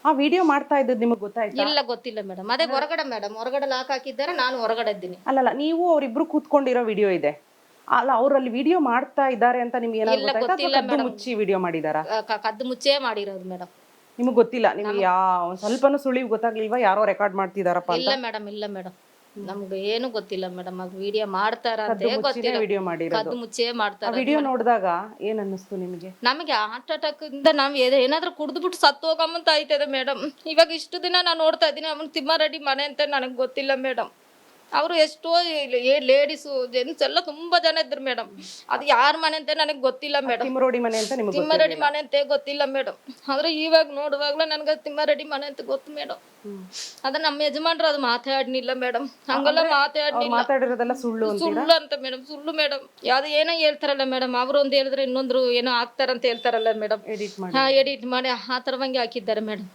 ಆ ವಿಡಿಯೋ ಮಾಡ್ತಾ ಇದ್ದದ್ದು ನಿಮಗೆ ಗೊತ್ತಾಯ್ತಾ? ಇಲ್ಲ ಗೊತ್ತಿಲ್ಲ ಮೇಡಮ್. ಅದೇ ಹೊರಗಡೆ ಲಾಕ್ ಹಾಕಿದ್ದಾರೆ, ನಾನು ಹೊರಗಡೆ ಇದ್ದೀನಿ. ಅಲ್ಲಲ್ಲ, ನೀವು ಅವರಿಬ್ರು ಕೂತ್ಕೊಂಡಿರೋ ವಿಡಿಯೋ ಇದೆ ಅಲ್ಲ, ಅವ್ರು ಅಲ್ಲಿ ವಿಡಿಯೋ ಮಾಡ್ತಾ ಇದ್ದಾರೆ ಅಂತ ನಿಮ್ಗೆ ಏನಾದ್ರು ಇಲ್ಲ ಗೊತ್ತಾಯ್ತಾ ಗೊತ್ತಿಲ್ಲ ಅಥವಾ ಕದ್ದು ಮೇಡಮ್. ಮುಚ್ಚಿ ವಿಡಿಯೋ ಮಾಡಿದಾರಾ? ಕದ್ದು ಮುಚ್ಚೇ ಮಾಡಿರೋದು ಮೇಡಮ್. ನಿಮಗೆ ಗೊತ್ತಿಲ್ಲ, ನಿಮ್ಗೆ ಸ್ವಲ್ಪನೂ ಸುಳಿವು ಗೊತ್ತಾಗ್ಲಿಲ್ವಾ ಯಾರೋ ರೆಕಾರ್ಡ್ ಮಾಡ್ತಿದಾರಪ್ಪ ಅಂತ? ಇಲ್ಲ ಮೇಡಮ್, ಇಲ್ಲ ಮೇಡಮ್, ನಮ್ಗೆ ಏನು ಗೊತ್ತಿಲ್ಲ ಮೇಡಮ್. ಅದು ವಿಡಿಯೋ ಮಾಡ್ತಾರಂತೆ ಗೊತ್ತಿಲ್ಲ. ವಿಡಿಯೋ ಮಾಡಿರೋದು. ಕದ್ದು ಮುಚ್ಚೇ ಮಾಡ್ತಾರ. ವಿಡಿಯೋ ನೋಡಿದಾಗ ಏನ್ ಅನ್ನಿಸ್ತು ನಿಮಗೆ? ನಮಗೆ ಹಾರ್ಟ್ ಅಟ್ಯಾಕ್ ಇಂದ ನಾವ್ ಏನಾದ್ರೂ ಕುಡ್ದ್ಬಿಟ್ಟು ಸತ್ತು ಹೋಗಮ್ಮಂತ ಆಯ್ತದೆ ಮೇಡಮ್. ಇವಾಗ ಇಷ್ಟು ದಿನ ನಾನು ನೋಡ್ತಾ ಇದ್ದೀನಿ, ಅವನು ತಿಮ್ಮಾರೆಡ್ಡಿ ಮನೆ ಅಂತ ನನಗೆ ಗೊತ್ತಿಲ್ಲ ಮೇಡಮ್. ಅವರು ಎಷ್ಟೋ ಲೇಡೀಸು ಜೆಂಟ್ಸ್ ಎಲ್ಲ ತುಂಬಾ ಜನ ಇದ್ರು ಮೇಡಮ್. ಅದು ಯಾರ ಮನೆ ಅಂತ ನನಗೆ ಗೊತ್ತಿಲ್ಲ ಮೇಡಮ್. ತಿಮ್ಮರೋಡಿ ಮನೆ ಅಂತ ನಿಮಗೆ ತಿಮ್ಮಾರೆಡ್ಡಿ ಮನೆ ಅಂತ ಗೊತ್ತಿಲ್ಲ ಮೇಡಮ್. ಆದ್ರೆ ಇವಾಗ ನೋಡುವಾಗ್ಲೂ ನನ್ಗೆ ತಿಮ್ಮಾರೆಡ್ಡಿ ಮನೆ ಅಂತ ಗೊತ್ತು ಮೇಡಮ್. ಅದ ನಮ್ಮ ಯಜಮಾನ್ರು ಅದು ಮಾತಾಡ್ನಿಲ್ಲ ಮೇಡಮ್. ಹಂಗೆಲ್ಲ ಮಾತಾಡಿರೋದೆಲ್ಲ ಸುಳ್ಳು ಸುಳ್ಳು ಅಂತ ಮೇಡಮ್. ಸುಳ್ಳು ಮೇಡಮ್. ಯಾವ್ದು ಏನೋ ಹೇಳ್ತಾರಲ್ಲ ಮೇಡಮ್, ಅವ್ರು ಒಂದು ಹೇಳಿದ್ರೆ ಇನ್ನೊಂದ್ರು ಏನೋ ಆಗ್ತಾರಂತ ಹೇಳ್ತಾರಲ್ಲ ಮೇಡಮ್. ಎಡಿಟ್ ಮಾಡಿ ಆ ತರವಂಗೆ ಹಾಕಿದ್ದಾರೆ ಮೇಡಮ್.